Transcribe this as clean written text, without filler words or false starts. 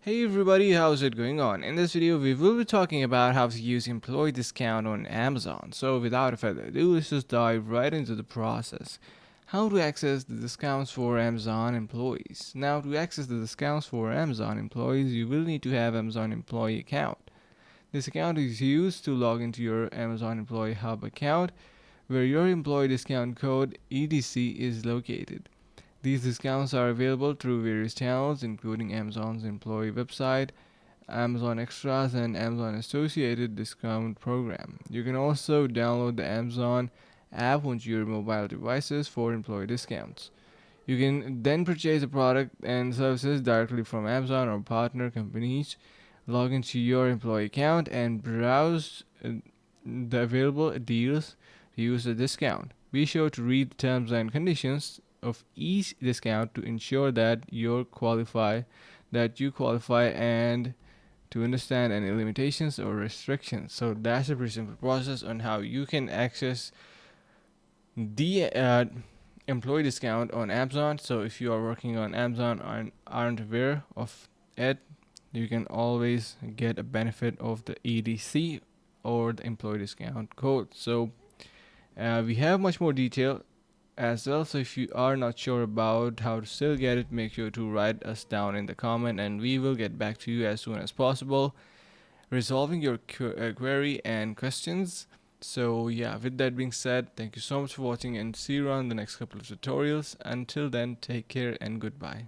Hey everybody, how's it going on? In this video, we will be talking about how to use employee discount on Amazon. So without further ado, let's just dive right into the process. How to access the discounts for Amazon employees. Now, to access the discounts for Amazon employees, you will need to have Amazon employee account. This account is used to log into your Amazon Employee Hub account, where your employee discount code EDC is located. These discounts are available through various channels, including Amazon's employee website, Amazon Extras, and Amazon Associated Discount Program. You can also download the Amazon app onto your mobile devices for employee discounts. You can then purchase the product and services directly from Amazon or partner companies. Log into your employee account and browse the available deals to use the discount. Be sure to read the terms and conditions of each discount to ensure that you qualify and to understand any limitations or restrictions. So that's a pretty simple process on how you can access the employee discount on Amazon. So if you are working on Amazon and aren't aware of it, you can always get a benefit of the EDC or the employee discount code. So we have much more detail as well. So if you are not sure about how to still get it, make sure to write us down in the comment and we will get back to you as soon as possible, resolving your query and questions. So yeah, with that being said, thank you so much for watching and see you around the next couple of tutorials. Until then, take care and goodbye.